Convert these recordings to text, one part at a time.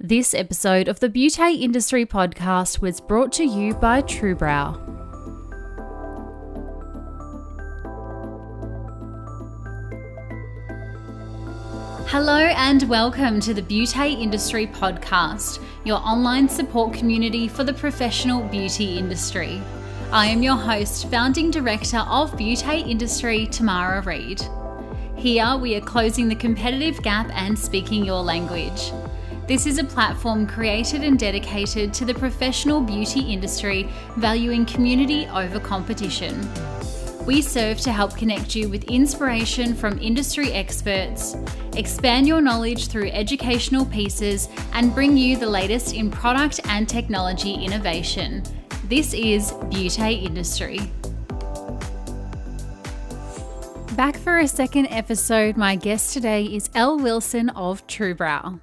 This episode of the Beaute Industrie Podcast was brought to you by Truebrow. Hello and welcome to the Beaute Industrie Podcast, your online support community for the professional beauty industry. I am your host, founding director of Beaute Industrie, Tamara Reid. Here we are closing the competitive gap and speaking your language. This is a platform created and dedicated to the professional beauty industry, valuing community over competition. We serve to help connect you with inspiration from industry experts, expand your knowledge through educational pieces, and bring you the latest in product and technology innovation. This is Beaute Industrie. Back for a second episode, my guest today is Elle Wilson of Truebrow.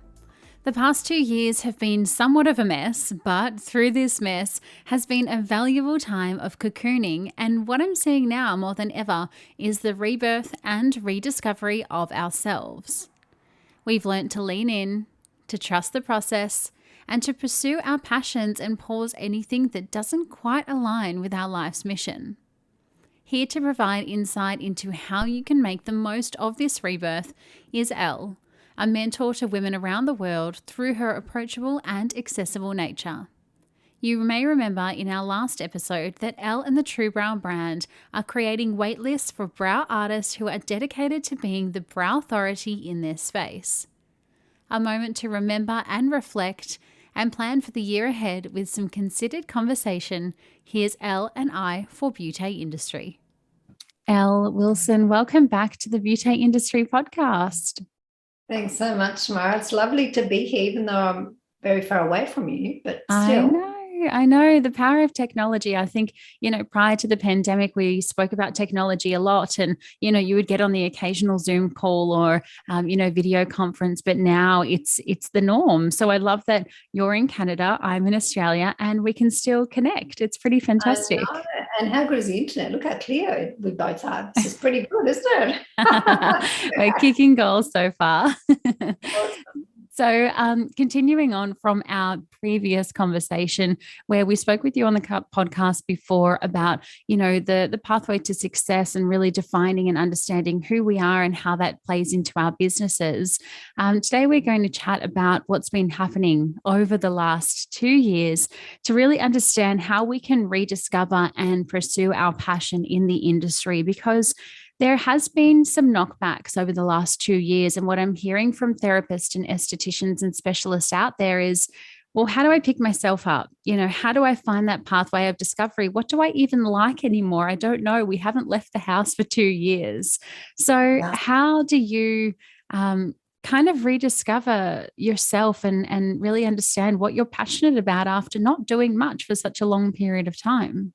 The past 2 years have been somewhat of a mess, but through this mess has been a valuable time of cocooning, and what I'm seeing now more than ever is the rebirth and rediscovery of ourselves. We've learnt to lean in, to trust the process, and to pursue our passions and pause anything that doesn't quite align with our life's mission. Here to provide insight into how you can make the most of this rebirth is Elle, a mentor to women around the world through her approachable and accessible nature. You may remember in our last episode that Elle and the Truebrow brand are creating waitlists for brow artists who are dedicated to being the brow authority in their space. A moment to remember and reflect and plan for the year ahead with some considered conversation. Here's Elle and I for Beaute Industrie. Elle Wilson, welcome back to the Beaute Industrie Podcast. Thanks so much, Mara. It's lovely to be here, even though I'm very far away from you, but still. I know the power of technology. I think, prior to the pandemic, we spoke about technology a lot and, you would get on the occasional Zoom call or, video conference, but now it's the norm. So I love that you're in Canada, I'm in Australia, and we can still connect. It's pretty fantastic. And how good is the internet? Look how clear we both are. This is pretty good, isn't it? We're kicking goals so far. Awesome. So continuing on from our previous conversation where we spoke with you on the podcast before about, the pathway to success and really defining and understanding who we are and how that plays into our businesses. Today, we're going to chat about what's been happening over the last 2 years to really understand how we can rediscover and pursue our passion in the industry, because there has been some knockbacks over the last 2 years. And what I'm hearing from therapists and estheticians and specialists out there is, well, how do I pick myself up? How do I find that pathway of discovery? What do I even like anymore? I don't know. We haven't left the house for 2 years. So how do you kind of rediscover yourself and really understand what you're passionate about after not doing much for such a long period of time?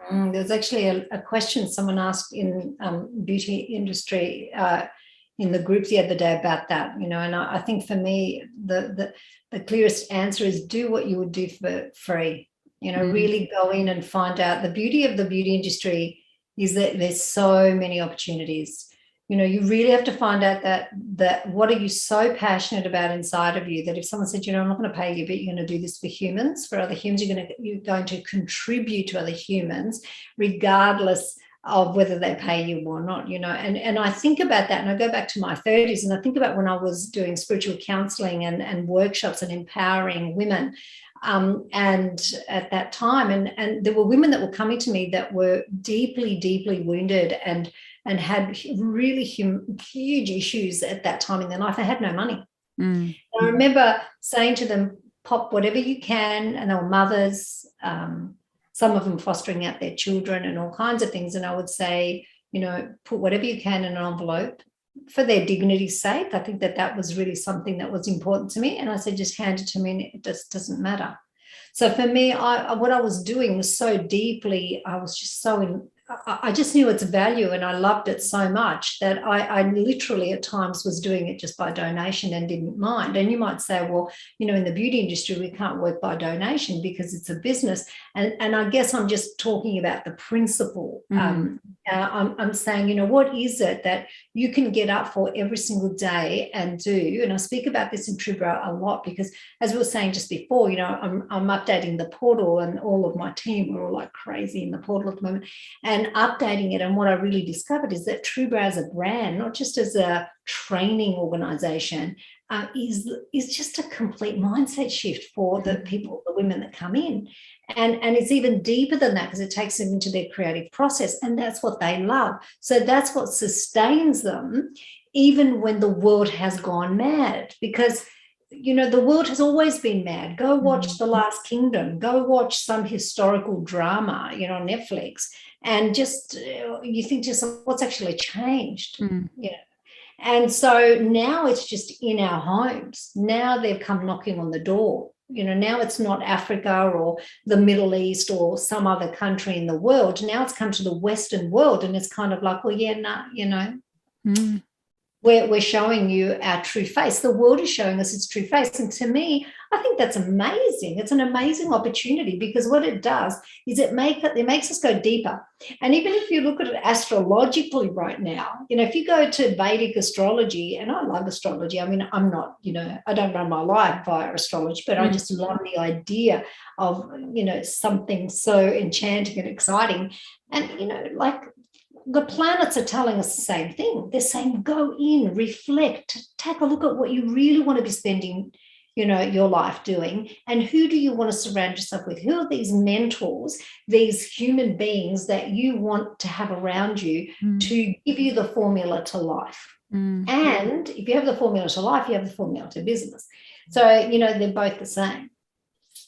There's actually a question someone asked in Beauty Industrie in the group the other day about that, and I think for me, the clearest answer is do what you would do for free, really go in and find out. The beauty of the beauty industry is that there's so many opportunities. You really have to find out that what are you so passionate about inside of you that if someone said, I'm not going to pay you, but you're going to do this for humans, for other humans, you're going to contribute to other humans, regardless of whether they pay you or not, and I think about that, and I go back to my 30s, and I think about when I was doing spiritual counseling and workshops and empowering women. And at that time, and there were women that were coming to me that were deeply, deeply wounded and had really huge issues at that time in their life. They had no money. And I remember saying to them, pop whatever you can, and they were mothers, some of them fostering out their children and all kinds of things. And I would say, put whatever you can in an envelope for their dignity's sake. I think that was really something that was important to me. And I said, just hand it to me and it just doesn't matter. So for me, what I was doing was so deeply, I was just so I just knew its value, and I loved it so much that I literally at times was doing it just by donation and didn't mind. And you might say, well, in the beauty industry, we can't work by donation because it's a business. And I guess I'm just talking about the principle. I'm saying, what is it that you can get up for every single day and do? And I speak about this in True Brow a lot because, as we were saying just before, I'm updating the portal, and all of my team, we're all like crazy in the portal at the moment, and updating it. And what I really discovered is that True Brow as a brand, not just as a training organization, is just a complete mindset shift for the people, the women that come in. And it's even deeper than that because it takes them into their creative process, and that's what they love. So that's what sustains them even when the world has gone mad, because the world has always been mad. Go watch The Last Kingdom, go watch some historical drama, on Netflix, and just you think to yourself, what's actually changed? And so now it's just in our homes. Now they've come knocking on the door. Now it's not Africa or the Middle East or some other country in the world. Now it's come to the Western world, and it's kind of like, well, yeah, nah, we're showing you our true face. The world is showing us its true face. And to me, I think that's amazing. It's an amazing opportunity, because what it does is it makes us go deeper. And even if you look at it astrologically right now, if you go to Vedic astrology, and I love astrology. I mean, I'm not, I don't run my life via astrology, but I just love the idea of, something so enchanting and exciting. And, like, the planets are telling us the same thing. They're saying, go in, reflect, take a look at what you really want to be spending, your life doing, and who do you want to surround yourself with? Who are these mentors, these human beings that you want to have around you to give you the formula to life? And if you have the formula to life, you have the formula to business. So, they're both the same.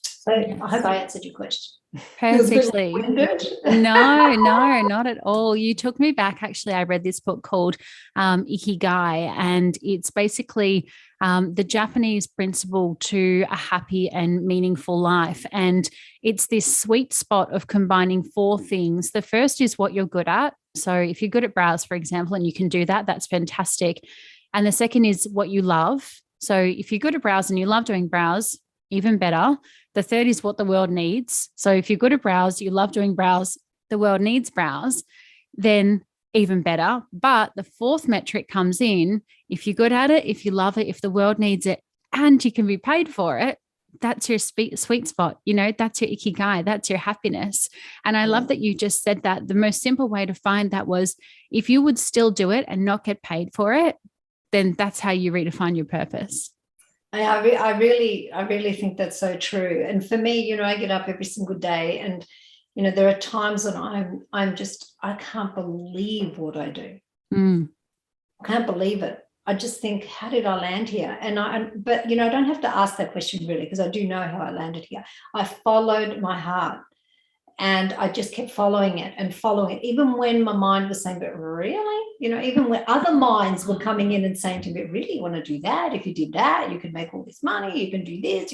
So I hope I answered your question. Perfectly. No, not at all. You took me back. Actually, I read this book called Ikigai, and it's basically the Japanese principle to a happy and meaningful life. And it's this sweet spot of combining 4 things. The first is what you're good at. So if you're good at brows, for example, and you can do that, that's fantastic. And the second is what you love. So if you're good at brows and you love doing brows, even better. The third is what the world needs. So if you're good at brows, you love doing brows, the world needs brows, then even better. But the 4th metric comes in. If you're good at it, if you love it, if the world needs it, and you can be paid for it, that's your sweet spot. That's your ikigai, that's your happiness. And I love that you just said that. The most simple way to find that was, if you would still do it and not get paid for it, then that's how you redefine your purpose. I really think that's so true. And for me, I get up every single day, and there are times when I can't believe what I do. I can't believe it. I just think, how did I land here? But I don't have to ask that question really, because I do know how I landed here. I followed my heart, and I just kept following it, even when my mind was saying, but really? Even when other minds were coming in and saying to me, really, you want to do that? If you did that, you could make all this money, you can do this,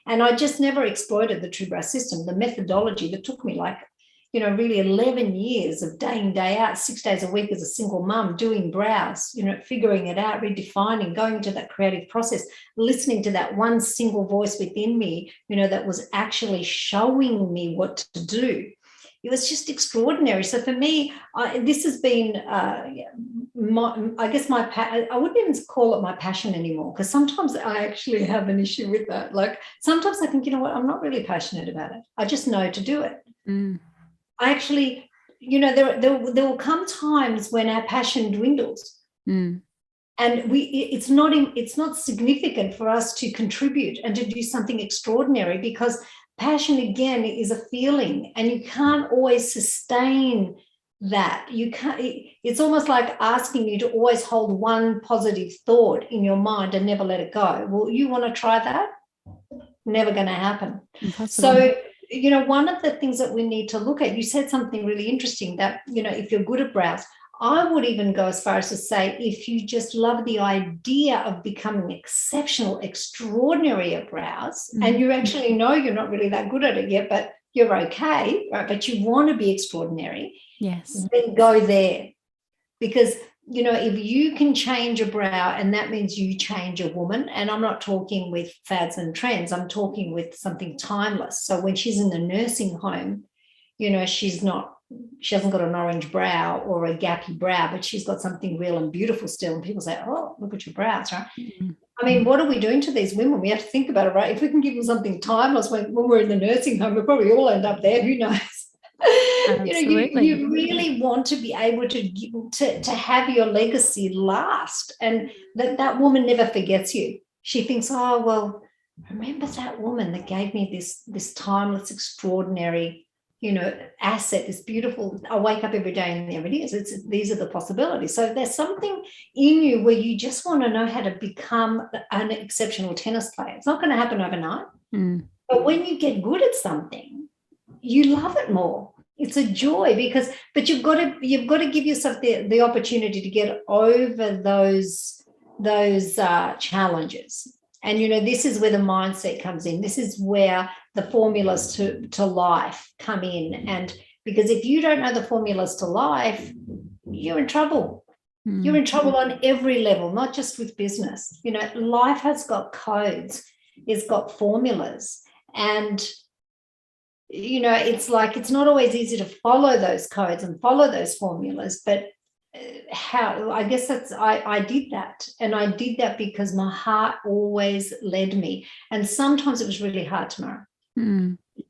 and I just never exploited the True Brow system, the methodology that took me like, really 11 years of day in, day out, 6 days a week as a single mum, doing brows, figuring it out, redefining, going into that creative process, listening to that one single voice within me, that was actually showing me what to do. It was just extraordinary. So for me, this has been, I wouldn't even call it my passion anymore, because sometimes I actually have an issue with that. Like, sometimes I think, I'm not really passionate about it. I just know to do it. I actually, there will come times when our passion dwindles, and it's not significant for us to contribute and to do something extraordinary, because passion, again, is a feeling, and you can't always sustain that. You can't. It's almost like asking you to always hold one positive thought in your mind and never let it go. Well, you want to try that? Never going to happen. Impossible. So, one of the things that we need to look at, you said something really interesting, that, if you're good at brows, I would even go as far as to say, if you just love the idea of becoming exceptional, extraordinary at brows, and you actually know you're not really that good at it yet, but you're okay, right? But you want to be extraordinary, Yes. then go there. Because, you know, if you can change a brow, and that means you change a woman, and I'm not talking with fads and trends, I'm talking with something timeless. So when she's in the nursing home, you know, she hasn't got an orange brow or a gappy brow, but she's got something real and beautiful still. And people say, oh, look at your brows, right? Mm-hmm. I mean, what are we doing to these women? We have to think about it, right? If we can give them something timeless when we're in the nursing home, we'll probably all end up there. Who knows? Absolutely. You really want to be able to have your legacy last, and that woman never forgets you. She thinks, oh, well, remember that woman that gave me this timeless, extraordinary, you know, asset, this beautiful. I wake up every day and there it is. These are the possibilities. So there's something in you where you just want to know how to become an exceptional tennis player. It's not going to happen overnight, but when you get good at something, you love it more. It's a joy but you've got to give yourself the opportunity to get over those challenges. And, you know, this is where the mindset comes in. This is where the formulas to life come in. And because if you don't know the formulas to life, you're in trouble. You're in trouble on every level, not just with business. You know, life has got codes. It's got formulas. And, you know, it's like it's not always easy to follow those codes and follow those formulas, but how I guess I did that, and I did that because my heart always led me. And sometimes it was really hard, Tamara.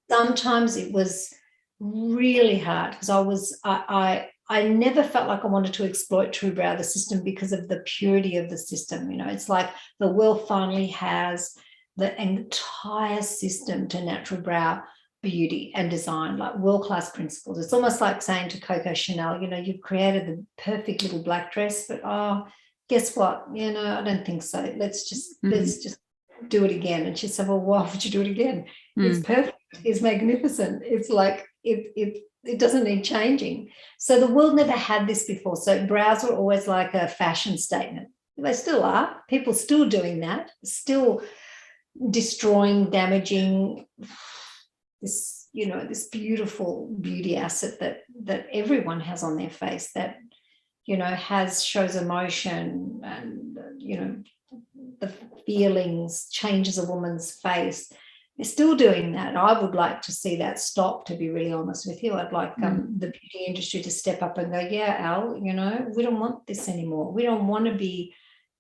Sometimes it was really hard because I never felt like I wanted to exploit True Brow, the system, because of the purity of the system. You know, it's like the world finally has the entire system to natural brow beauty and design, like world-class principles. It's almost like saying to Coco Chanel, you know, you've created the perfect little black dress, but guess what? You know, I don't think so. Let's just do it again. And she said, well, why would you do it again? It's perfect. It's magnificent. It's like it doesn't need changing. So the world never had this before. So brows were always like a fashion statement. They still are. People still doing that, still destroying, damaging this, you know, this beautiful beauty asset that everyone has on their face, that, you know, shows emotion and, you know, the feelings, changes a woman's face. They're still doing that. I would like to see that stop, to be really honest with you. I'd like the beauty industry to step up and go, yeah, Elle, you know, we don't want this anymore. We don't want to be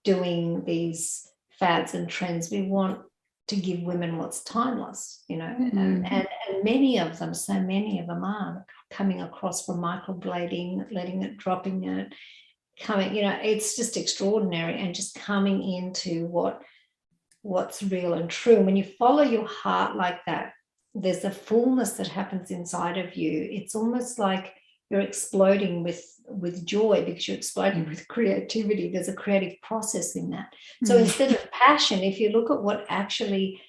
doing these fads and trends. We want to give women what's timeless, you know, and many of them, so many of them are coming across from microblading, letting it, dropping it, coming, you know, it's just extraordinary, and just coming into what's real and true. And when you follow your heart like that, there's a fullness that happens inside of you. It's almost like you're exploding with joy, because you're exploding with creativity. There's a creative process in that. So instead of passion, if you look at what actually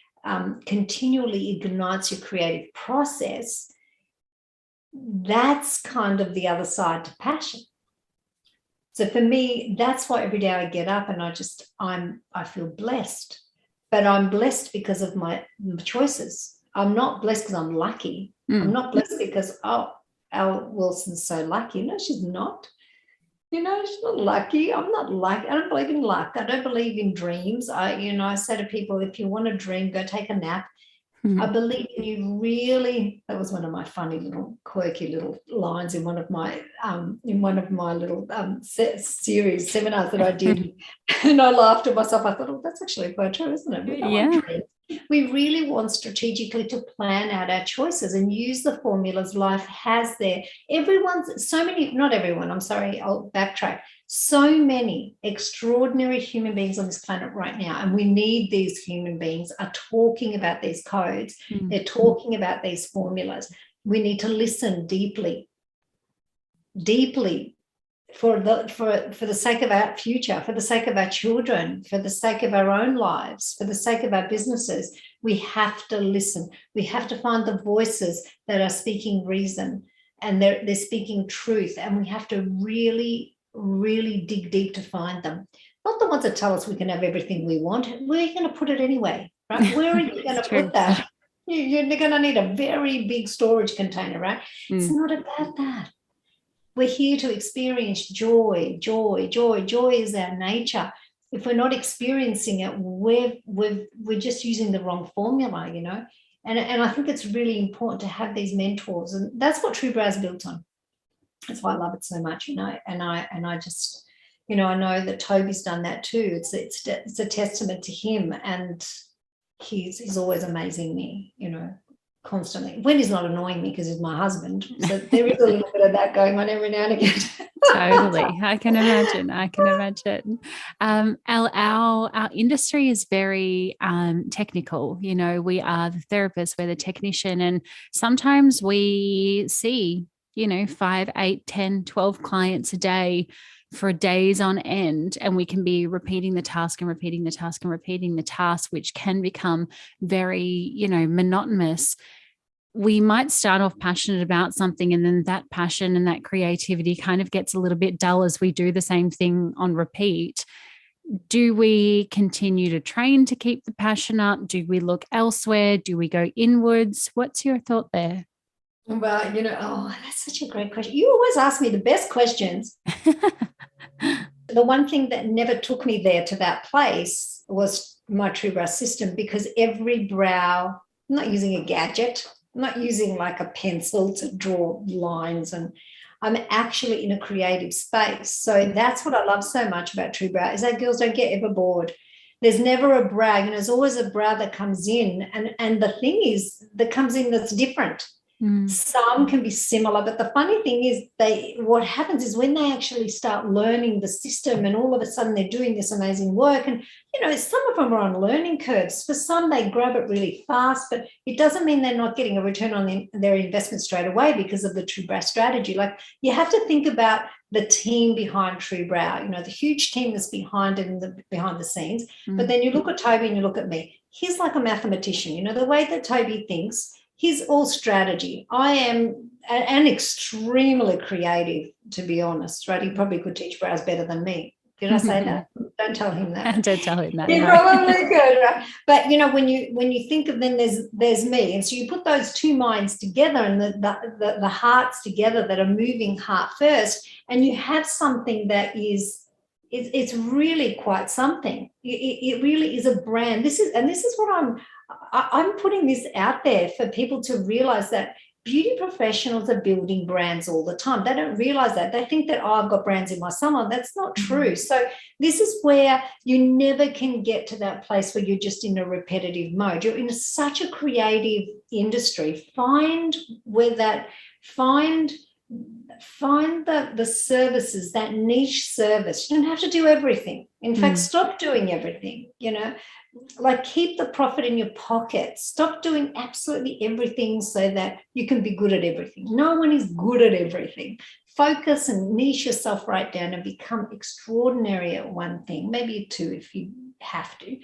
continually ignites your creative process, that's kind of the other side to passion. So for me, that's why every day I get up and I feel blessed. But I'm blessed because of my choices. I'm not blessed because I'm lucky. I'm not blessed because, Elle Wilson's so lucky. No, she's not. You know, she's not lucky. I'm not lucky. I don't believe in luck. I don't believe in dreams. I say to people, if you want to dream, go take a nap. I believe you really, that was one of my funny little quirky little lines in one of my little series seminars that I did. And I laughed at myself. I thought, that's actually quite true, isn't it? We don't want dreams. We really want strategically to plan out our choices and use the formulas life has there. Not everyone, I'm sorry, I'll backtrack. So many extraordinary human beings on this planet right now, and we need these human beings, are talking about these codes. They're talking about these formulas. We need to listen deeply for the sake of our future, for the sake of our children, for the sake of our own lives, for the sake of our businesses. We have to listen. We have to find the voices that are speaking reason, and they're speaking truth, and we have to really, really dig deep to find them. Not the ones that tell us we can have everything we want. We're going to put it anyway, right? Where are you going to put that? You're going to need a very big storage container, right? It's not about that. We're here to experience joy. Joy is our nature. If we're not experiencing it, we're just using the wrong formula, you know. And I think it's really important to have these mentors, and that's what True Brow is built on. That's why I love it so much, you know. And I just, you know, I know that Toby's done that too. It's a testament to him, and he's always amazing me, you know, constantly, when he's not annoying me because he's my husband. So there is a little bit of that going on every now and again. Totally. I can imagine. Our industry is very technical. You know, we are the therapists, we're the technician, and sometimes we see, you know, 5, 8, 10, 12 clients a day for days on end, and we can be repeating the task, which can become very, you know, monotonous. We might start off passionate about something, and then that passion and that creativity kind of gets a little bit dull as we do the same thing on repeat. Do we continue to train to keep the passion up? Do we look elsewhere? Do we go inwards? What's your thought there? Well, you know, that's such a great question. You always ask me the best questions. The one thing that never took me there to that place was my True Brow system, because every brow, I'm not using a gadget, I'm not using like a pencil to draw lines, and I'm actually in a creative space. So that's what I love so much about True Brow, is that girls don't get ever bored. There's never a brow, and there's always a brow that comes in, and the thing is that comes in that's different. Some can be similar, but the funny thing is what happens is when they actually start learning the system, and all of a sudden they're doing this amazing work, and you know, some of them are on learning curves. For some, they grab it really fast, but it doesn't mean they're not getting a return on their investment straight away because of the True Brow strategy. Like, you have to think about the team behind True Brow, you know, the huge team that's behind the scenes. But then you look at Toby and you look at me. He's like a mathematician, you know, the way that Toby thinks. He's all strategy. I am an extremely creative, to be honest, right? He probably could teach brows better than me. Did I say that? Don't tell him that. Don't tell him that. He probably could, right? But you know, when you think of, then there's me, and so you put those two minds together, and the hearts together that are moving heart first, and you have something that is. It's really quite something. It really is a brand. This is what I'm putting this out there for people to realize, that beauty professionals are building brands all the time. They don't realize that. They think that, I've got brands in my salon. That's not true. So this is where you never can get to that place where you're just in a repetitive mode. You're in such a creative industry. Find the services, that niche service. You don't have to do everything. In fact, stop doing everything, you know, like keep the profit in your pocket. Stop doing absolutely everything so that you can be good at everything. No one is good at everything. Focus and niche yourself right down and become extraordinary at one thing, maybe two if you have to.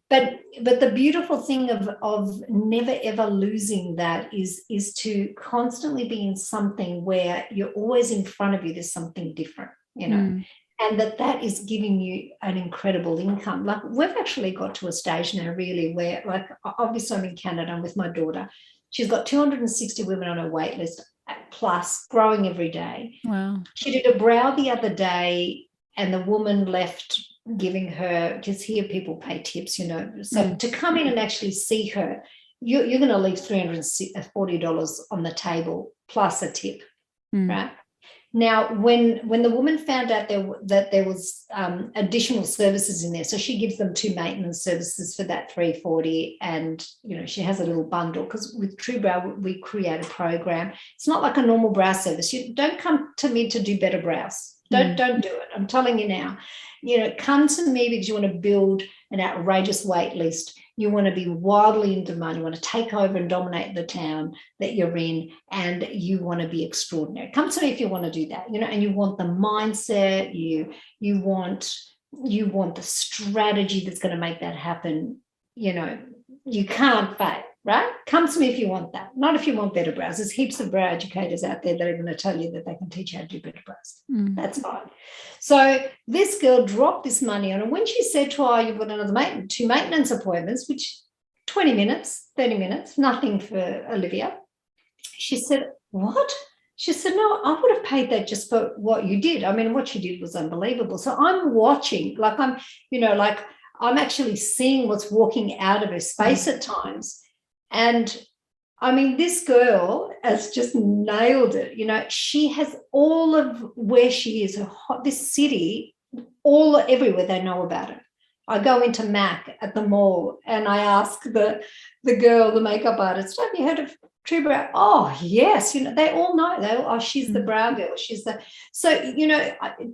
But the beautiful thing of never ever losing that is to constantly be in something where you're always in front of you, there's something different, you know, and that is giving you an incredible income. Like, we've actually got to a stage now really where, like, obviously I'm in Canada, I'm with my daughter. She's got 260 women on her wait list, plus growing every day. Wow. She did a brow the other day, and the woman left giving her, because here people pay tips, you know, so to come in and actually see her, you're going to leave $340 on the table plus a tip, right? Now, when the woman found out that there was additional services in there, so she gives them 2 maintenance services for that $340, and you know, she has a little bundle, because with True Brow we create a program. It's not like a normal brow service. You don't come to me to do better brows. Don't do it. I'm telling you now. You know, come to me because you want to build an outrageous wait list. You want to be wildly in demand. You want to take over and dominate the town that you're in, and you want to be extraordinary. Come to me if you want to do that, you know, and you want the mindset, you want the strategy that's going to make that happen. You know, you can't fail, right? Come to me if you want that, not if you want better brows. There's heaps of brow educators out there that are going to tell you that they can teach you how to do better brows. That's fine. So this girl dropped this money on, and when she said to her, you've got another 2 maintenance appointments, which 20 minutes, 30 minutes, nothing for Olivia. She said, what? She said, no, I would have paid that just for what you did. I mean, what you did was unbelievable. So I'm watching, like I'm actually seeing what's walking out of her space at times. And I mean, this girl has just nailed it. She has all of where she is, this city, everywhere they know about it. I go into Mac at the mall and I ask the girl, the makeup artist, have you heard of True Brow? Oh, yes. They all know. She's the brow girl. So,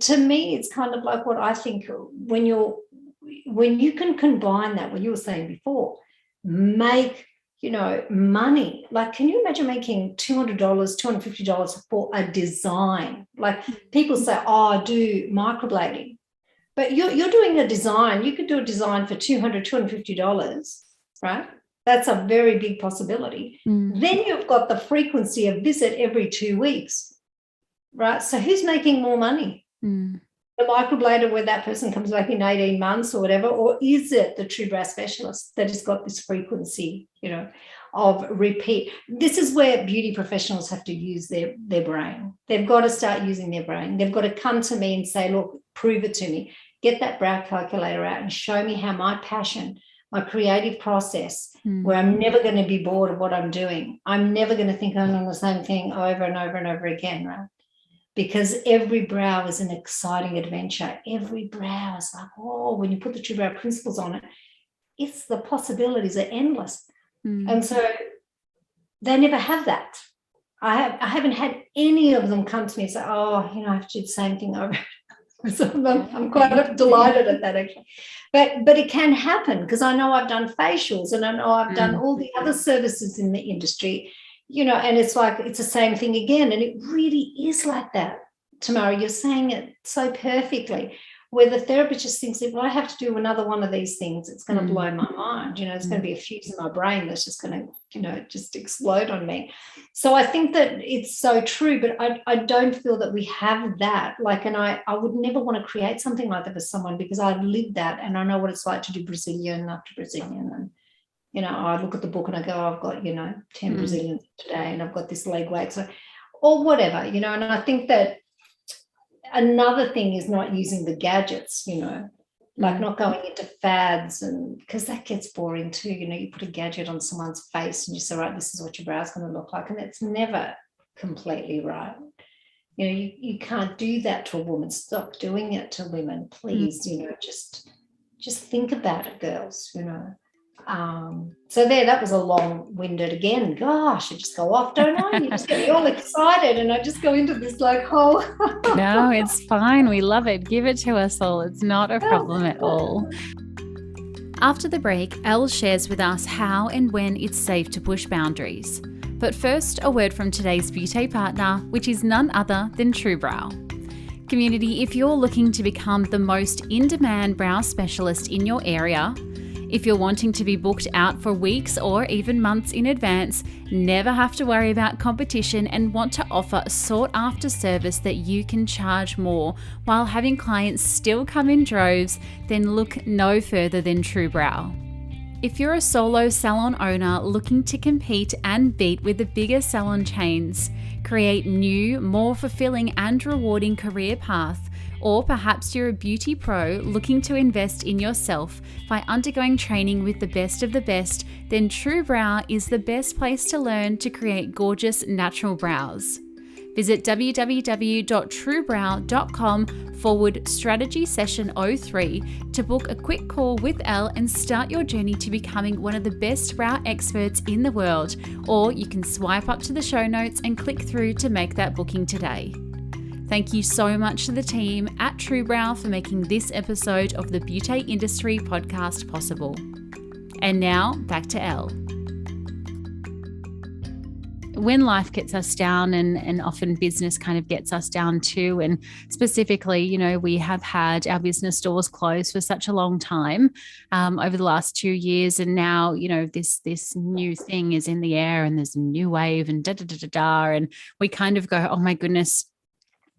to me, it's kind of like what I think when you can combine that, what you were saying before, make, money. Like, can you imagine making $200, $250 for a design? Like people say, oh, I do microblading. But you're doing a design. You could do a design for $200, $250, right? That's a very big possibility. Then you've got the frequency of visit every 2 weeks, right? So who's making more money? The microblader where that person comes back in 18 months or whatever, or is it the true brow specialist that has got this frequency, of repeat? This is where beauty professionals have to use their brain. They've got to start using their brain. They've got to come to me and say, look, prove it to me. Get that brow calculator out and show me how my passion, my creative process, where I'm never going to be bored of what I'm doing. I'm never going to think I'm doing the same thing over and over and over again, right? Because every brow is an exciting adventure. Every brow is like, oh, when you put the True Brow principles on it, the possibilities are endless. And so they never have that. I haven't had any of them come to me and say, oh, I have to do the same thing over. So I'm quite delighted at that, actually. But it can happen because I know I've done facials and I know I've done all the other services in the industry, and it's like it's the same thing again. And it really is like that, Tamara. You're saying it so perfectly, where the therapist just thinks, if I have to do another one of these things, it's going to blow my mind. It's going to be a fuse in my brain that's just going to, just explode on me. So I think that it's so true, but I don't feel that we have that. And I would never want to create something like that for someone because I've lived that and I know what it's like to do Brazilian after Brazilian. And, I look at the book and I go, I've got, 10 Brazilians today and I've got this leg wax or whatever, and I think that another thing is not using the gadgets, like not going into fads, and because that gets boring too. You put a gadget on someone's face and you say, right, this is what your brow's going to look like, and it's never completely right. You can't do that to a woman. Stop doing it to women, please. Just think about it, girls. So that was a long-winded again. Gosh, I just go off, don't I? You just get me all excited and I just go into this whole No, it's fine. We love it. Give it to us all. It's not a problem at all. After the break, Elle shares with us how and when it's safe to push boundaries. But first, a word from today's Beaute partner, which is none other than True Brow. Community, if you're looking to become the most in-demand brow specialist in your area, if you're wanting to be booked out for weeks or even months in advance, never have to worry about competition and want to offer a sought-after service that you can charge more while having clients still come in droves, then look no further than True Brow. If you're a solo salon owner looking to compete and beat with the bigger salon chains, create new, more fulfilling and rewarding career path, or perhaps you're a beauty pro looking to invest in yourself by undergoing training with the best of the best, then True Brow is the best place to learn to create gorgeous natural brows. Visit www.truebrow.com/strategy session 03 to book a quick call with Elle and start your journey to becoming one of the best brow experts in the world. Or you can swipe up to the show notes and click through to make that booking today. Thank you so much to the team at True Brow for making this episode of the Beaute Industrie Podcast possible. And now, back to Elle. When life gets us down and often business kind of gets us down too, and specifically, we have had our business doors closed for such a long time over the last 2 years. And now, this new thing is in the air and there's a new wave and and we kind of go, oh my goodness,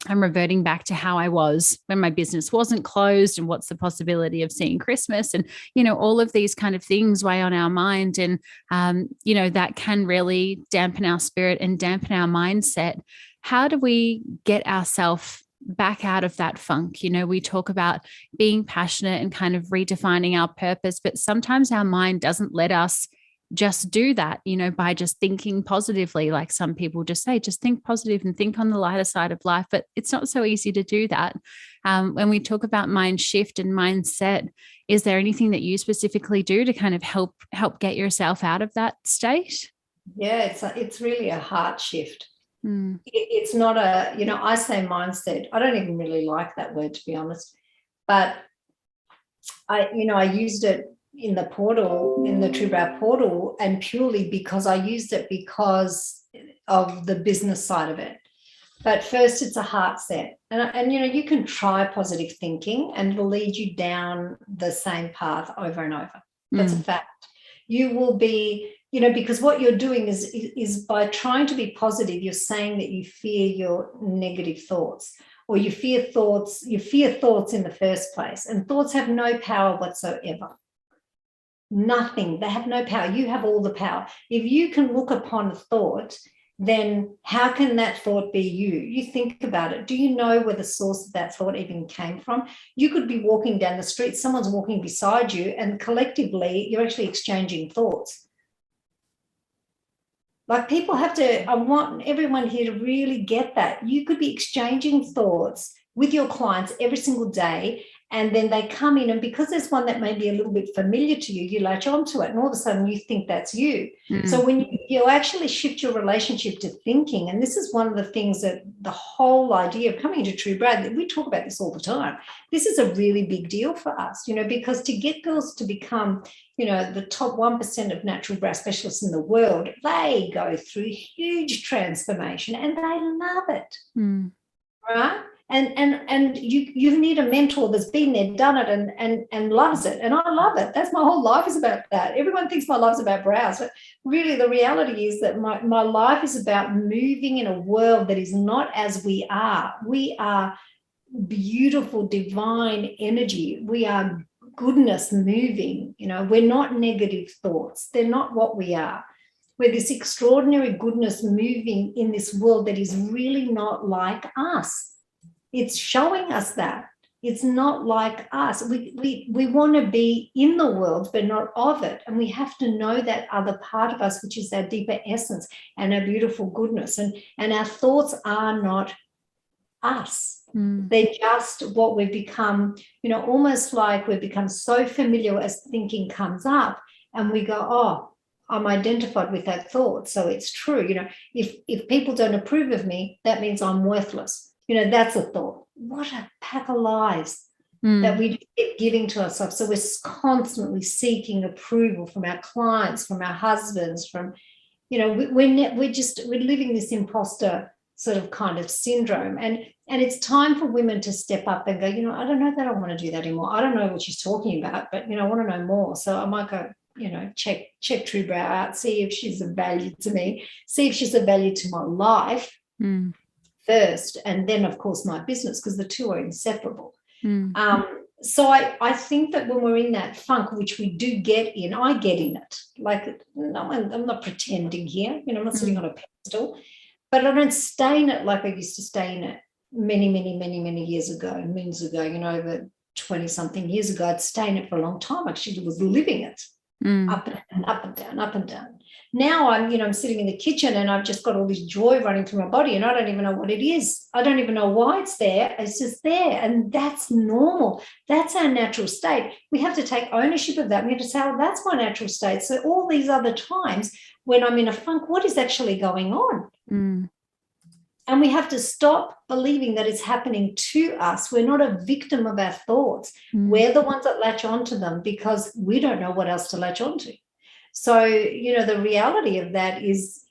I'm reverting back to how I was when my business wasn't closed, and what's the possibility of seeing Christmas, and, all of these kind of things weigh on our mind. And, that can really dampen our spirit and dampen our mindset. How do we get ourselves back out of that funk? We talk about being passionate and kind of redefining our purpose, but sometimes our mind doesn't let us just do that, by just thinking positively. Like some people just say, just think positive and think on the lighter side of life. But it's not so easy to do that. When we talk about mind shift and mindset, is there anything that you specifically do to kind of help get yourself out of that state? Yeah, it's really a heart shift. It's not I say mindset. I don't even really like that word, to be honest. But I used it in the portal, in the True Brow portal, and purely because I used it because of the business side of it. But first, it's a heart set. And you can try positive thinking and it'll lead you down the same path over and over. That's a fact. You will be, because what you're doing is by trying to be positive, you're saying that you fear your negative thoughts, or you fear thoughts in the first place. And thoughts have no power whatsoever. Nothing. They have no power. You have all the power. If you can look upon a thought, then how can that thought be you? You think about it. Do you know where the source of that thought even came from? You could be walking down the street, someone's walking beside you, and collectively you're actually exchanging thoughts. Like, people have to, I want everyone here to really get that. You could be exchanging thoughts with your clients every single day, and then they come in, and because there's one that may be a little bit familiar to you, you latch onto it, and all of a sudden you think that's you. So when you actually shift your relationship to thinking, and this is one of the things that the whole idea of coming into True Brow, we talk about this all the time. This is a really big deal for us, because to get girls to become, the top 1% of natural brow specialists in the world, they go through huge transformation and they love it, right? And you need a mentor that's been there, done it, and loves it. And I love it. That's my whole life is about that. Everyone thinks my life's about brows, but really the reality is that my life is about moving in a world that is not as we are. We are beautiful, divine energy. We are goodness moving. We're not negative thoughts. They're not what we are. We're this extraordinary goodness moving in this world that is really not like us. It's showing us that it's not like us. We want to be in the world, but not of it. And we have to know that other part of us, which is our deeper essence and our beautiful goodness. And our thoughts are not us. They're just what we've become, almost like we've become so familiar as thinking comes up and we go, oh, I'm identified with that thought. So it's true. If people don't approve of me, that means I'm worthless. That's a thought. What a pack of lies that we keep giving to ourselves. So we're constantly seeking approval from our clients, from our husbands, from, we're living this imposter sort of kind of syndrome. And it's time for women to step up and go, I don't know that I want to do that anymore. I don't know what she's talking about, but, I want to know more. So I might go, check True Brow out, see if she's of value to me, see if she's of value to my life. First, and then of course my business, because the two are inseparable. So I think that when we're in that funk, which we do get in, I get in it. Like, no, I'm not pretending here. I'm not sitting on a pedestal, but I don't stay in it like I used to stay in it many years ago, over 20-something years ago. I'd stay in it for a long time. Actually, was living it. Up and up and down, up and down. Now I'm sitting in the kitchen and I've just got all this joy running through my body and I don't even know what it is. I don't even know why it's there. It's just there. And that's normal. That's our natural state. We have to take ownership of that. We have to say, oh, that's my natural state. So all these other times when I'm in a funk, what is actually going on? And we have to stop believing that it's happening to us. We're not a victim of our thoughts. We're the ones that latch onto them because we don't know what else to latch onto. So, the reality of that is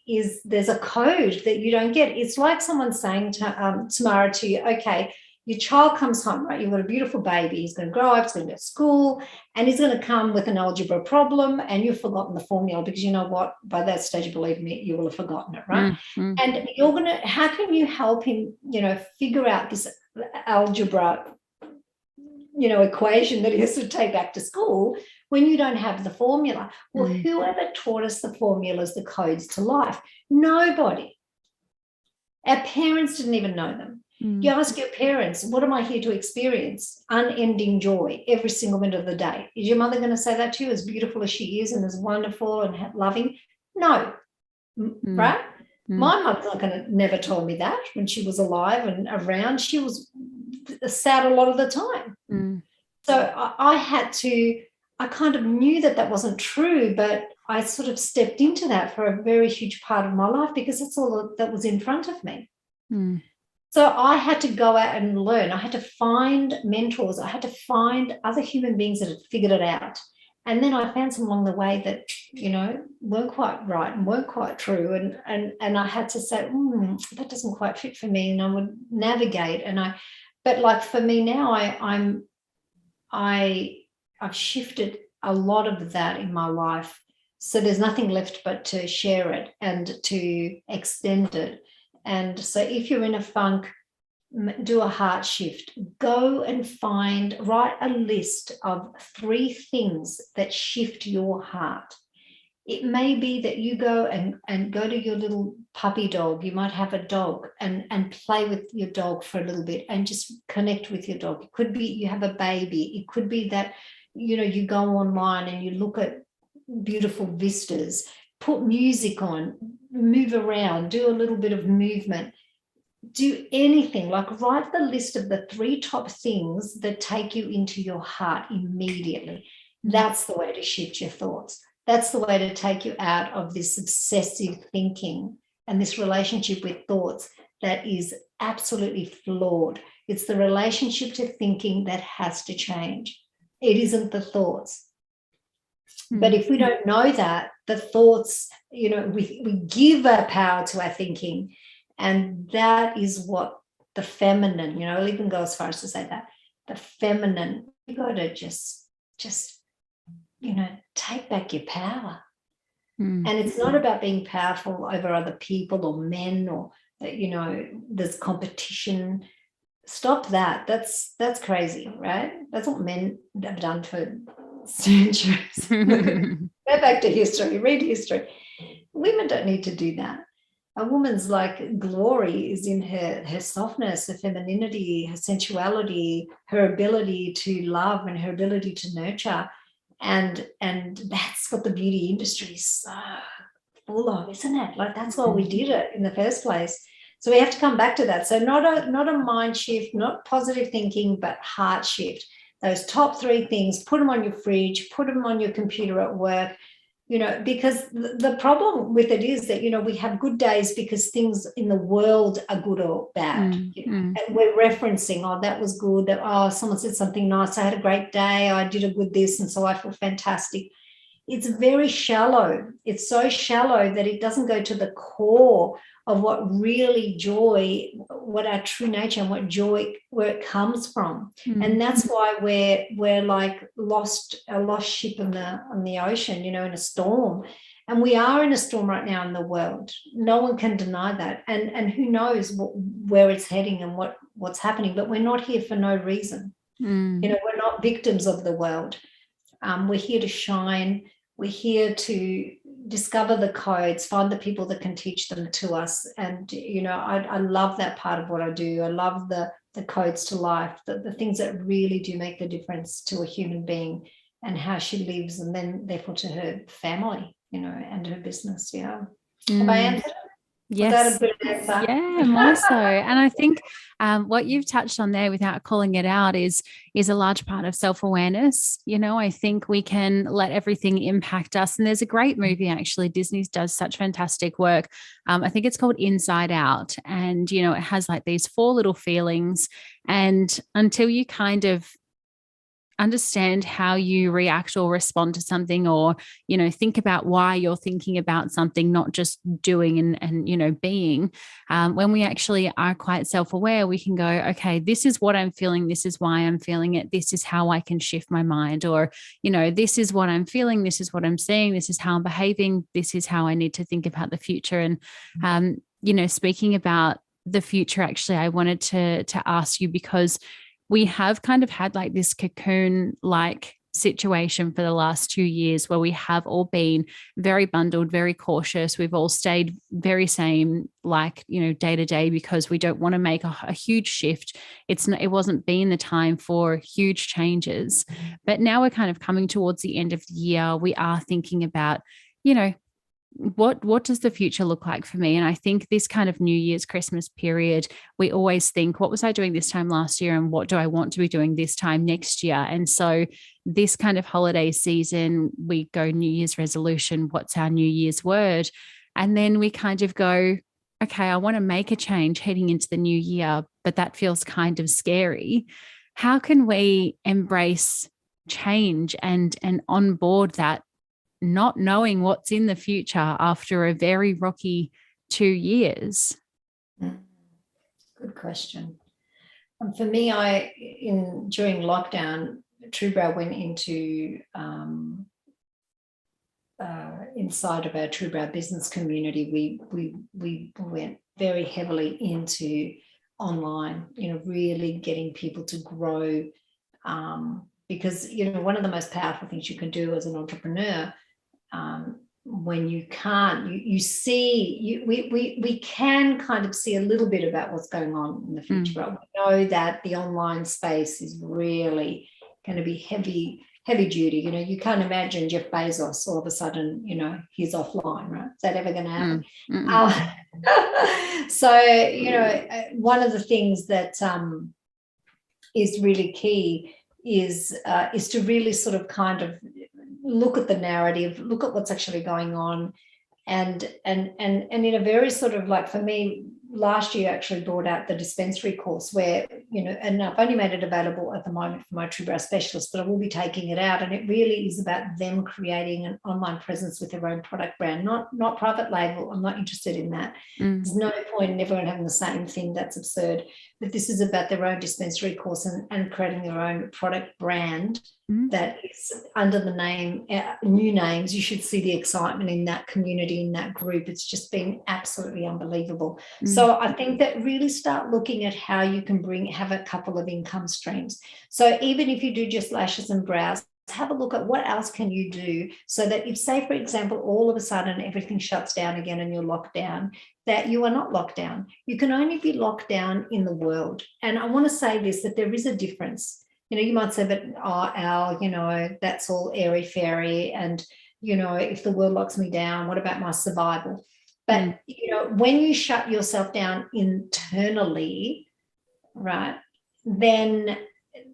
there's a code that you don't get. It's like someone saying to Tamara to you, okay, your child comes home, right? You've got a beautiful baby. He's going to grow up, he's going to go to school, and he's going to come with an algebra problem, and you've forgotten the formula, because you know what? By that stage, believe me, you will have forgotten it, right? And you're going to, how can you help him, figure out this algebra, equation that he has to take back to school when you don't have the formula? Well, whoever taught us the formulas, the codes to life? Nobody. Our parents didn't even know them. You ask your parents, what am I here to experience? Unending joy every single minute of the day. Is your mother going to say that to you, as beautiful as she is and as wonderful and loving? No, right? My mother's not going to, never told me that when she was alive and around. She was sad a lot of the time. So I kind of knew that wasn't true, but I sort of stepped into that for a very huge part of my life, because that's all that was in front of me. So I had to go out and learn. I had to find mentors. I had to find other human beings that had figured it out. And then I found some along the way that, weren't quite right and weren't quite true. And I had to say, that doesn't quite fit for me. And I would navigate. But like for me now, I've shifted a lot of that in my life. So there's nothing left but to share it and to extend it. And so if you're in a funk, do a heart shift. Go and write a list of 3 things that shift your heart. It may be that you go and go to your little puppy dog. You might have a dog and play with your dog for a little bit and just connect with your dog. It could be you have a baby. It could be that, you go online and you look at beautiful vistas, put music on, move around, do a little bit of movement, do anything. Like, write the list of the 3 top things that take you into your heart immediately. That's the way to shift your thoughts. That's the way to take you out of this obsessive thinking and this relationship with thoughts that is absolutely flawed. It's the relationship to thinking that has to change. It isn't the thoughts. But if we don't know that, the thoughts, we give our power to our thinking, and that is what the feminine, I'll even go as far as to say that the feminine, you got to just take back your power. And it's not about being powerful over other people or men, or there's competition. Stop that. That's crazy, right? That's what men have done for centuries. Go back to history, read history. Women don't need to do that. A woman's glory is in her softness, her femininity, her sensuality, her ability to love and her ability to nurture. And that's what the beauty industry is so full of, isn't it? That's why we did it in the first place. So we have to come back to that. So not a mind shift, not positive thinking, but heart shift. Those top 3 things, put them on your fridge, put them on your computer at work, because the problem with it is that, we have good days because things in the world are good or bad. And we're referencing, that was good, that, someone said something nice, I had a great day, I did a good this, and so I feel fantastic. It's very shallow. It's so shallow that it doesn't go to the core of what really joy, what our true nature and what joy, where it comes from. And that's why we're like a lost ship on the ocean, in a storm. And we are in a storm right now in the world. No one can deny that. And who knows where it's heading and what's happening. But we're not here for no reason. We're not victims of the world. We're here to shine. We're here to discover the codes, find the people that can teach them to us. And, I love that part of what I do. I love the codes to life, the things that really do make the difference to a human being and how she lives, and then therefore to her family, and her business. Yeah. Have I answered it? Yes. Yeah, more so. And I think what you've touched on there, without calling it out, is a large part of self-awareness. I think we can let everything impact us. And there's a great movie, actually. Disney does such fantastic work. I think it's called Inside Out. And, it has these 4 little feelings. And until you kind of understand how you react or respond to something, or, think about why you're thinking about something, not just doing and being. When we actually are quite self-aware, we can go, okay, this is what I'm feeling. This is why I'm feeling it. This is how I can shift my mind. Or, this is what I'm feeling. This is what I'm seeing. This is how I'm behaving. This is how I need to think about the future. And, speaking about the future, actually, I wanted to ask you, because we have kind of had like this cocoon like situation for the last 2 years, where we have all been very bundled, very cautious. We've all stayed very same, like, day to day, because we don't want to make a huge shift. It wasn't been the time for huge changes. But now we're kind of coming towards the end of the year. We are thinking about, what does the future look like for me? And I think this kind of New Year's, Christmas period, we always think, what was I doing this time last year, and what do I want to be doing this time next year? And so this kind of holiday season, we go New Year's resolution, what's our New Year's word? And then we kind of go, okay, I want to make a change heading into the new year, but that feels kind of scary. How can we embrace change and onboard that, not knowing what's in the future after a very rocky 2 years? Good question. For me, during lockdown, Truebrow went into inside of our Truebrow business community. We went very heavily into online, really getting people to grow, because one of the most powerful things you can do as an entrepreneur, when you can't, we can kind of see a little bit about what's going on in the future. But we know that the online space is really going to be heavy duty. You can't imagine Jeff Bezos all of a sudden, he's offline, right? Is that ever going to happen? So, one of the things that is really key is to really sort of kind of look at the narrative, look at what's actually going on, and in a very sort of, like, for me, last year actually brought out the dispensary course, where, and I've only made it available at the moment for my Truebrow specialists, but I will be taking it out, and it really is about them creating an online presence with their own product brand, not private label. I'm not interested in that. There's no point in everyone having the same thing. That's absurd. But this is about their own dispensary course and creating their own product brand that is under the name, new names. You should see the excitement in that community, in that group. It's just been absolutely unbelievable. So I think that really start looking at how you can have a couple of income streams. So even if you do just lashes and brows, have a look at what else can you do, so that if, say, for example, all of a sudden everything shuts down again and you're locked down, that you are not locked down. You can only be locked down in the world. And I want to say this, that there is a difference. You might say, but Elle, that's all airy-fairy, and, if the world locks me down, what about my survival? But, when you shut yourself down internally, right, then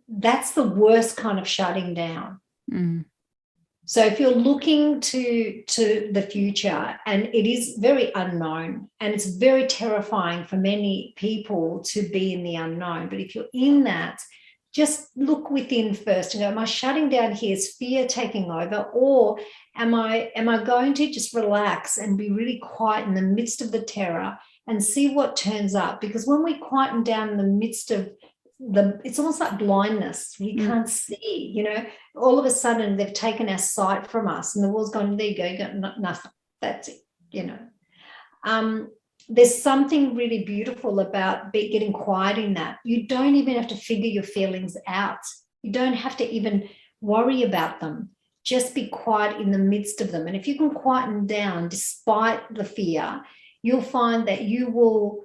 that's the worst kind of shutting down. So if you're looking to the future, and it is very unknown, and it's very terrifying for many people to be in the unknown, but if you're in that, just look within first and go, am I shutting down here? Is fear taking over? Or am I going to just relax and be really quiet in the midst of the terror and see what turns up? Because when we quieten down in the midst of it's almost like blindness. We can't see, all of a sudden they've taken our sight from us, and the world's gone, there you got nothing. That's it, There's something really beautiful about getting quiet in that. You don't even have to figure your feelings out. You don't have to even worry about them. Just be quiet in the midst of them. And if you can quieten down despite the fear, you'll find that you will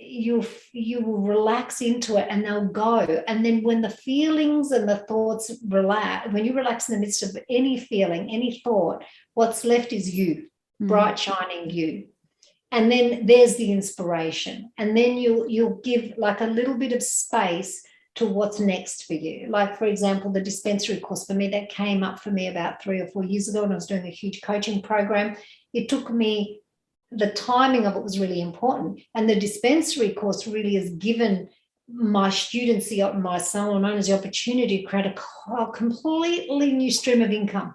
relax into it, and they'll go. And then when the feelings and the thoughts relax, when you relax in the midst of any feeling, any thought, what's left is you, bright, shining you. And then there's the inspiration. And then you'll give like a little bit of space to what's next for you. Like, for example, the dispensary course for me, that came up for me about 3 or 4 years ago when I was doing a huge coaching program. It took me, the timing of it was really important. And the dispensary course really has given my students, my salon owners, the opportunity to create a completely new stream of income.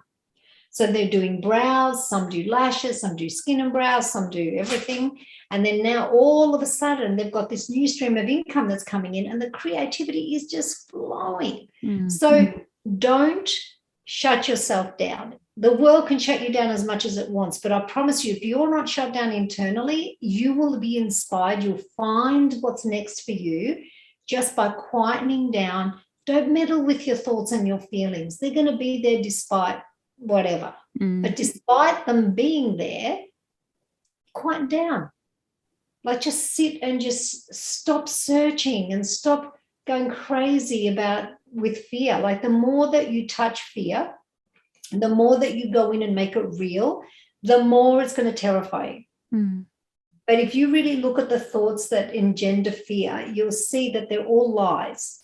So they're doing brows, some do lashes, some do skin and brows, some do everything. And then now all of a sudden they've got this new stream of income that's coming in, and the creativity is just flowing. So don't shut yourself down. The world can shut you down as much as it wants, but I promise you, if you're not shut down internally, you will be inspired. You'll find what's next for you just by quietening down. Don't meddle with your thoughts and your feelings. They're going to be there despite whatever. But despite them being there, quiet down. Like, just sit and just stop searching and stop going crazy with fear. Like, the more that you touch fear, the more that you go in and make it real, the more it's going to terrify you. But if you really look at the thoughts that engender fear, you'll see that they're all lies.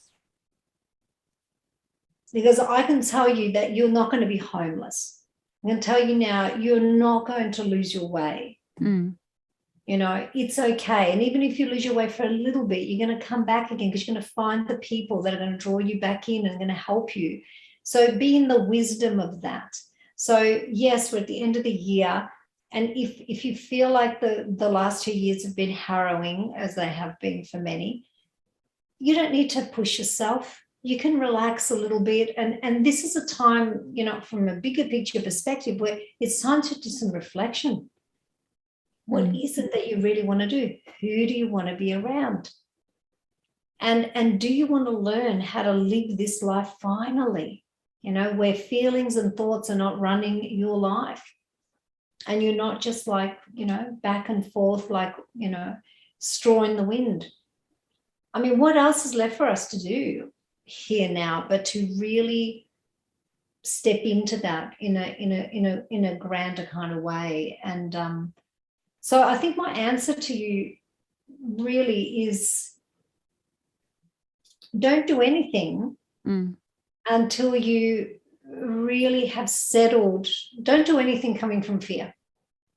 Because I can tell you that you're not going to be homeless. I'm going to tell you now, you're not going to lose your way. You know, it's okay. And even if you lose your way for a little bit, you're going to come back again, because you're going to find the people that are going to draw you back in and going to help you. So be in the wisdom of that. So yes, we're at the end of the year. And if you feel like the last 2 years have been harrowing, as they have been for many, you don't need to push yourself. You can relax a little bit. And this is a time, you know, from a bigger picture perspective, where it's time to do some reflection. What is it that you really want to do? Who do you want to be around? And do you want to learn how to live this life finally? You know, where feelings and thoughts are not running your life. And you're not just like, you know, back and forth, like, you know, straw in the wind. I mean, what else is left for us to do here now but to really step into that in a grander kind of way? And so I think my answer to you really is, don't do anything until you really have settled. Don't do anything coming from fear.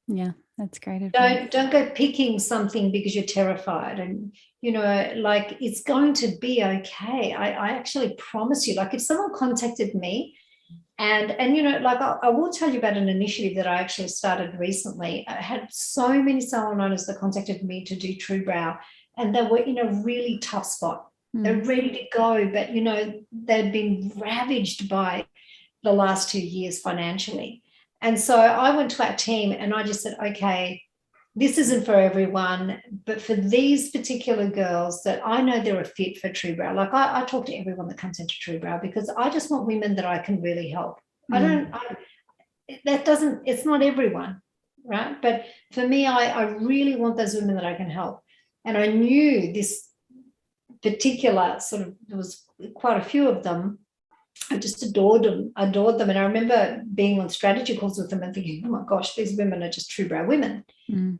Yeah, that's great advice. Don't go picking something because you're terrified. And, you know, like, it's going to be okay. I actually promise you. Like, if someone contacted me and you know, like, I will tell you about an initiative that I actually started recently. I had so many salon owners that contacted me to do True Brow, and they were in a really tough spot. They're ready to go, but, you know, they'd been ravaged by the last 2 years financially. And so I went to our team and I just said, okay, this isn't for everyone, but for these particular girls that I know they're a fit for True Brow. Like, I talk to everyone that comes into True Brow, because I just want women that I can really help. It's not everyone, right? But for me, I really want those women that I can help. And I knew this particular there was quite a few of them. I just adored them. And I remember being on strategy calls with them and thinking, oh my gosh, these women are just True Brow women.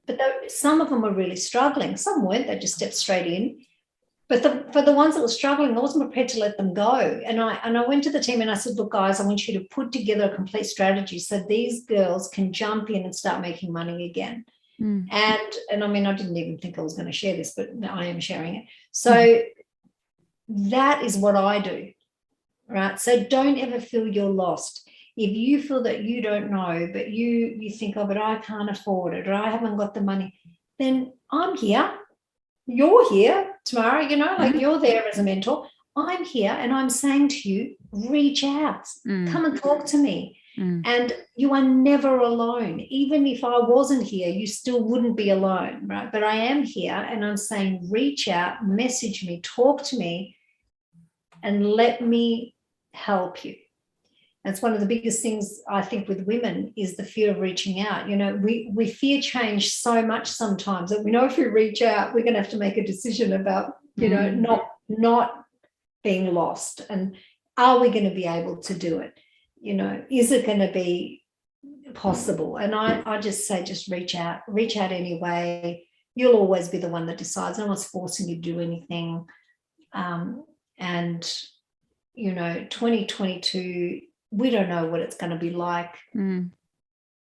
But some of them were really struggling. Some weren't, they just stepped straight in. But for the ones that were struggling, I wasn't prepared to let them go. And I went to the team and I said, look, guys, I want you to put together a complete strategy so these girls can jump in and start making money again. And I mean, I didn't even think I was going to share this, but I am sharing it. So that is what I do. Right. So don't ever feel you're lost. If you feel that you don't know, but you think, oh, but I can't afford it, or I haven't got the money, then I'm here. You're here tomorrow, you know, like, you're there as a mentor. I'm here and I'm saying to you, reach out, come and talk to me. And you are never alone. Even if I wasn't here, you still wouldn't be alone, right? But I am here and I'm saying, reach out, message me, talk to me, and let me help you. That's one of the biggest things I think with women, is the fear of reaching out. You know, we fear change so much sometimes that we know if we reach out, we're going to have to make a decision about, you know, not being lost. And are we going to be able to do it? You know, is it going to be possible? And I just say, just reach out anyway. You'll always be the one that decides. No one's forcing you to do anything. And, you know, 2022, we don't know what it's going to be like.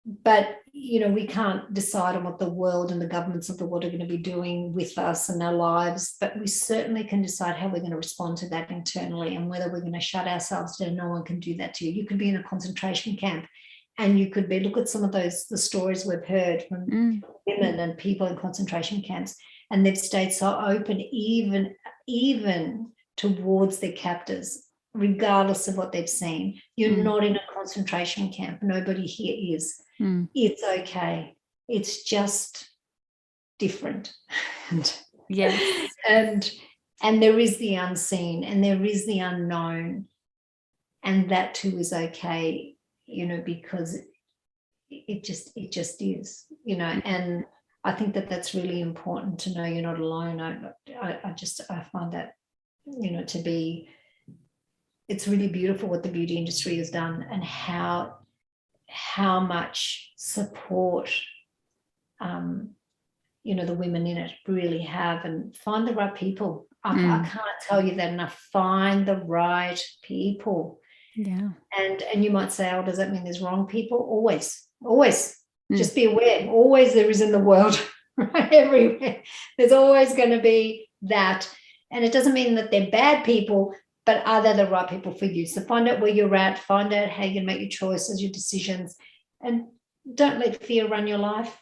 but we can't decide on what the world and the governments of the world are going to be doing with us and our lives, but we certainly can decide how we're going to respond to that internally, and whether we're going to shut ourselves down. No one can do that to you. You could be in a concentration camp, and you could be, look at some of the stories we've heard from women and people in concentration camps, and they've stayed so open, even towards their captors, regardless of what they've seen. You're not in a concentration camp. Nobody here is. It's okay. It's just different. Yes. And there is the unseen, and there is the unknown, and that too is okay, because it just is, and I think that that's really important to know you're not alone. I find that, to be, it's really beautiful what the beauty industry has done, and how much support the women in it really have, and find the right people. I can't tell you that enough. Find the right people. Yeah. And you might say, oh, does that mean there's wrong people? Always just be aware. Always there is in the world, right? Everywhere there's always going to be that, and it doesn't mean that they're bad people, but are they the right people for you? So find out where you're at, find out how you can make your choices, your decisions, and don't let fear run your life.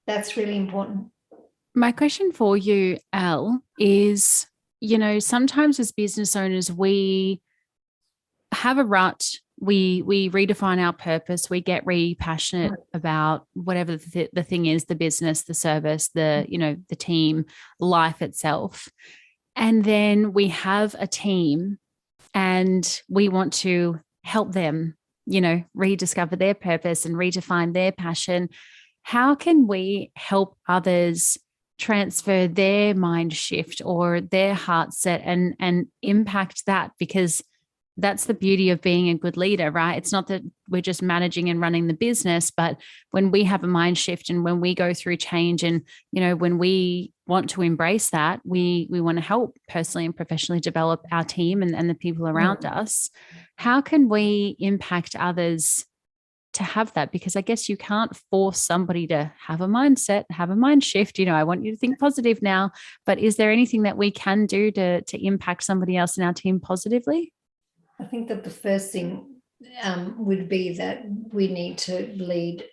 That's really important. My question for you, Elle, is, sometimes as business owners, we have a rut. We redefine our purpose. We get really passionate about whatever the thing is, the business, the service, the team, life itself. And then we have a team and we want to help them, rediscover their purpose and redefine their passion. How can we help others transfer their mind shift or their heart set and impact that? Because that's the beauty of being a good leader, right? It's not that we're just managing and running the business, but when we have a mind shift and when we go through change and, when we want to embrace that, we want to help personally and professionally develop our team and the people around us. How can we impact others to have that? Because I guess you can't force somebody to have a mindset, have a mind shift. I want you to think positive now, but is there anything that we can do to impact somebody else in our team positively? I think that the first thing would be that we need to lead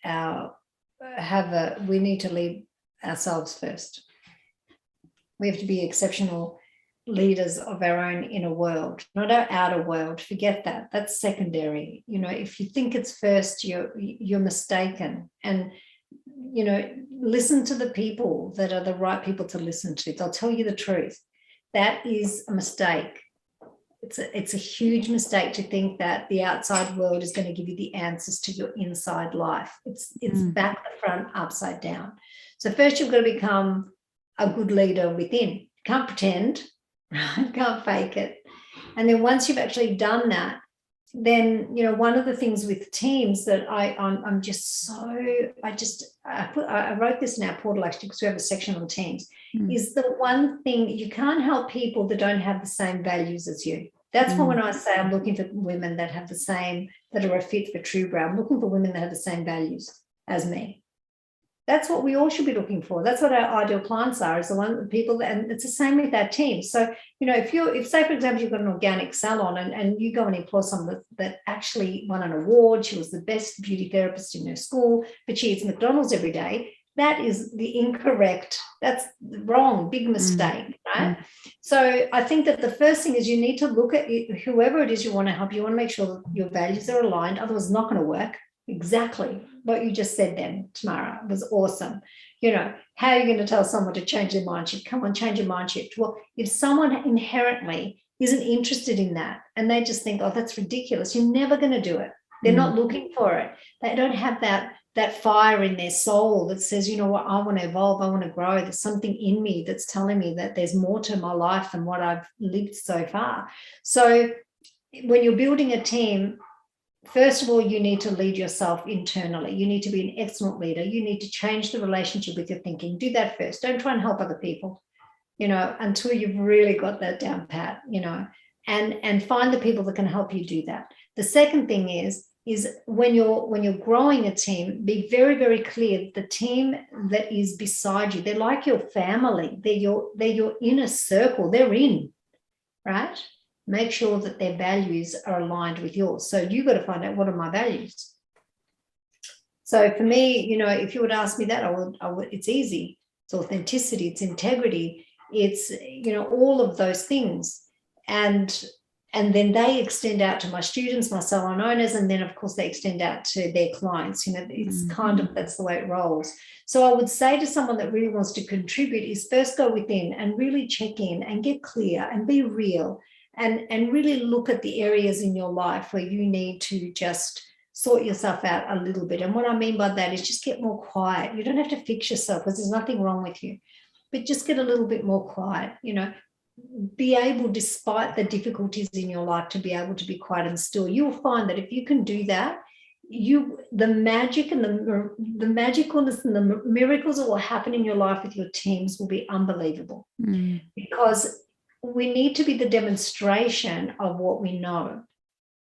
ourselves first. We have to be exceptional leaders of our own inner world, not our outer world. Forget that. That's secondary. If you think it's first, you're mistaken. And listen to the people that are the right people to listen to. They'll tell you the truth. That is a mistake. It's a huge mistake to think that the outside world is going to give you the answers to your inside life. It's back to front, upside down. So first you've got to become a good leader within. You can't pretend, right? Can't fake it. And then once you've actually done that, then one of the things with teams that I wrote this in our portal actually, because we have a section on teams, is the one thing, you can't help people that don't have the same values as you. That's why when I say I'm looking for women that have the same, that are a fit for Truebrow, I'm looking for women that have the same values as me. That's what we all should be looking for. That's what our ideal clients are, is the one people that, and it's the same with our team. So, if say, for example, you've got an organic salon and you go and employ someone that actually won an award, she was the best beauty therapist in her school, but she eats McDonald's every day, that is the incorrect, that's wrong, big mistake, right? So I think that the first thing is you need to look at whoever it is you want to help, you want to make sure that your values are aligned, otherwise it's not going to work. Exactly what you just said then, Tamara, was awesome. How are you going to tell someone to change their mind shift? Come on, change your mind shift. Well, if someone inherently isn't interested in that and they just think, oh, that's ridiculous, you're never going to do it. They're not looking for it. They don't have that fire in their soul that says, you know what, I want to evolve, I want to grow. There's something in me that's telling me that there's more to my life than what I've lived so far. So when you're building a team, first of all, you need to lead yourself internally. You need to be an excellent leader. You need to change the relationship with your thinking. Do that first. Don't try and help other people, until you've really got that down pat, and find the people that can help you do that. The second thing is when you're growing a team, be very, very clear. The team that is beside you, they're like your family. They're your inner circle. They're in, right? Make sure that their values are aligned with yours. So you've got to find out, what are my values? So for me, if you would ask me that, I would. It's easy. It's authenticity. It's integrity. It's all of those things, and then they extend out to my students, my salon owners, and then of course they extend out to their clients. It's kind of, that's the way it rolls. So I would say to someone that really wants to contribute is first go within and really check in and get clear and be real, and really look at the areas in your life where you need to just sort yourself out a little bit. And what I mean by that is just get more quiet. You don't have to fix yourself, because there's nothing wrong with you, but just get a little bit more quiet. Be able, despite the difficulties in your life, to be able to be quiet and still. You'll find that if you can do that, the magic and the magicalness and the miracles that will happen in your life with your teams will be unbelievable. Because we need to be the demonstration of what we know.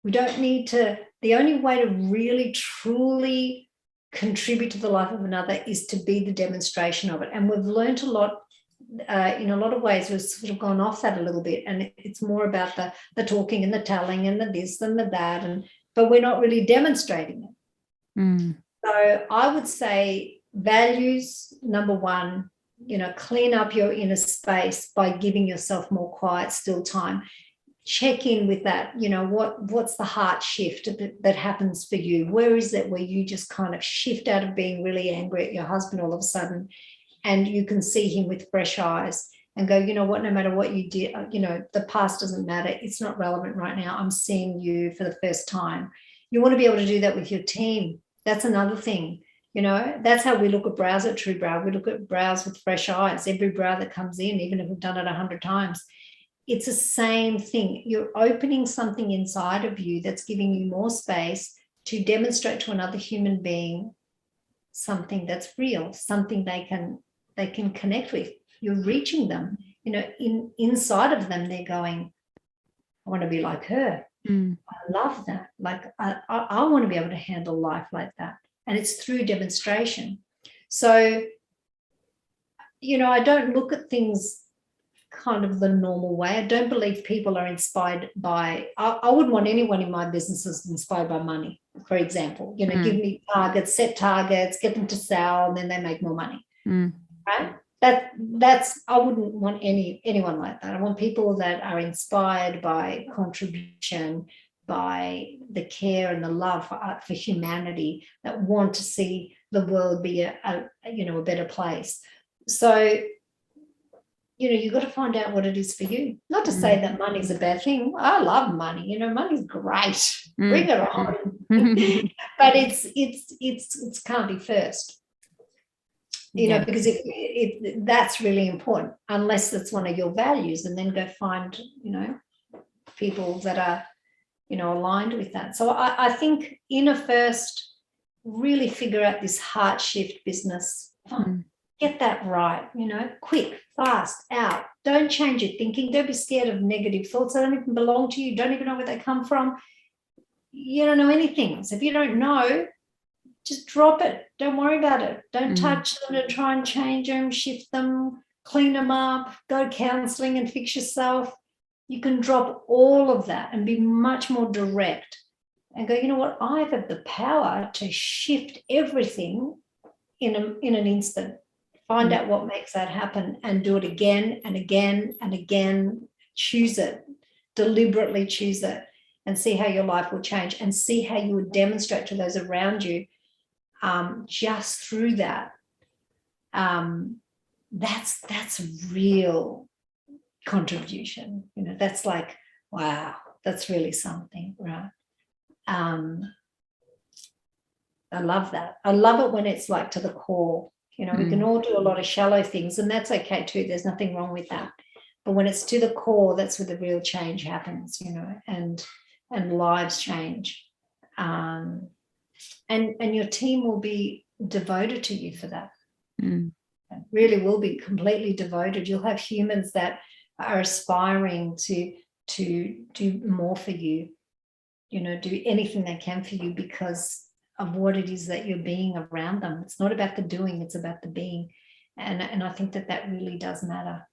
We don't need to. The only way to really truly contribute to the life of another is to be the demonstration of it. And we've learned a lot. In a lot of ways, we've sort of gone off that a little bit, and it's more about the talking and the telling and the this and the that, but we're not really demonstrating it. So I would say values, number one, clean up your inner space by giving yourself more quiet, still time. Check in with that. What's the heart shift that happens for you? Where is it where you just kind of shift out of being really angry at your husband all of a sudden, and you can see him with fresh eyes and go, what, no matter what you did, the past doesn't matter. It's not relevant right now. I'm seeing you for the first time. You want to be able to do that with your team. That's another thing. That's how we look at brows at True Brow. We look at brows with fresh eyes. Every brow that comes in, even if we've done it 100 times, it's the same thing. You're opening something inside of you that's giving you more space to demonstrate to another human being something that's real, something they can connect with. You're reaching them. Inside of them, they're going, I want to be like her. I love that. Like, I want to be able to handle life like that. And it's through demonstration. So, I don't look at things kind of the normal way. I don't believe people are inspired by, I wouldn't want anyone in my businesses inspired by money, for example. Give me targets, set targets, get them to sell, and then they make more money. Right? That's I wouldn't want anyone like that. I want people that are inspired by contribution, by the care and the love for humanity, that want to see the world be a better place. So you've got to find out what it is for you. Not to say that money's a bad thing. I love money. Money's great. Bring it on. But it's can't be first. Because if that's really important, unless that's one of your values, and then go find, people that are, aligned with that. So I think inner first, really figure out this heart shift business. Get that right, quick, fast, out. Don't change your thinking. Don't be scared of negative thoughts. They don't even belong to you. Don't even know where they come from. You don't know anything. So if you don't know, just drop it. Don't worry about it. Don't touch them and try and change them, shift them, clean them up, go counselling and fix yourself. You can drop all of that and be much more direct and go, what? I have the power to shift everything in an instant. Find out what makes that happen and do it again and again and again. Choose it. Deliberately choose it, and see how your life will change, and see how you would demonstrate to those around you just through that. That's real contribution. That's like, wow, that's really something, right? I love that. I love it when it's like to the core. We can all do a lot of shallow things, and that's okay too. There's nothing wrong with that. But when it's to the core, that's where the real change happens, and lives change. And your team will be devoted to you for that. It really will be completely devoted. You'll have humans that are aspiring to do more for you. do anything they can for you because of what it is that you're being around them. It's not about the doing, it's about the being. And I think that really does matter.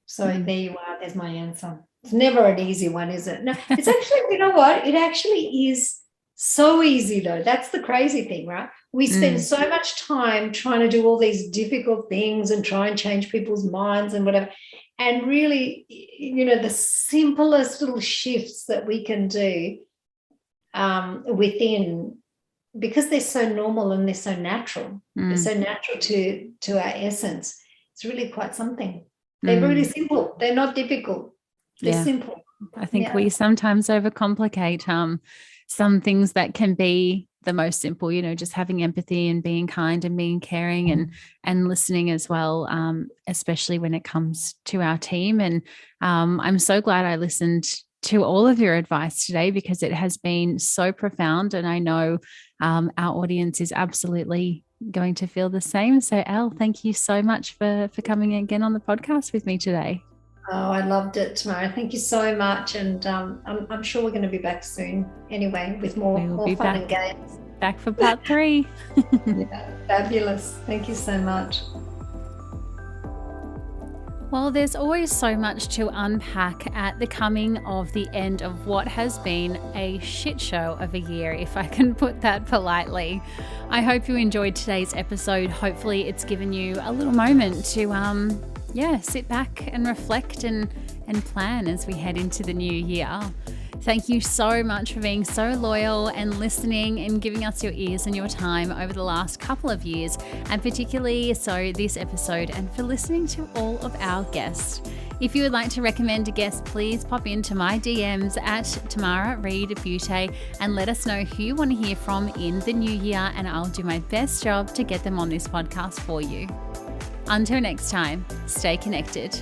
So there you are. There's my answer. It's never an easy one, is it? No, it's actually, you know what? It actually is so easy, though. That's the crazy thing, right? We spend so much time trying to do all these difficult things and try and change people's minds and whatever. And really, the simplest little shifts that we can do within, because they're so normal and they're so natural. They're so natural to our essence. It's really quite something. They're really simple. They're not difficult. They're simple. I think we sometimes overcomplicate some things that can be the most simple, just having empathy and being kind and being caring and listening as well, especially when it comes to our team. And I'm so glad I listened to all of your advice today, because it has been so profound. And I know our audience is absolutely going to feel the same. So Elle, thank you so much for coming again on the podcast with me today. Oh, I loved it, Tamara. Thank you so much. And I'm sure we're going to be back soon anyway with more fun and games. Back for part 3. Yeah, fabulous. Thank you so much. Well, there's always so much to unpack at the coming of the end of what has been a shit show of a year, if I can put that politely. I hope you enjoyed today's episode. Hopefully it's given you a little moment to sit back and reflect and plan as we head into the new year. Thank you so much for being so loyal and listening and giving us your ears and your time over the last couple of years, and particularly so this episode, and for listening to all of our guests. If you would like to recommend a guest, please pop into my DMs at Tamara Reid Beaute and let us know who you want to hear from in the new year, and I'll do my best job to get them on this podcast for you. Until next time, stay connected.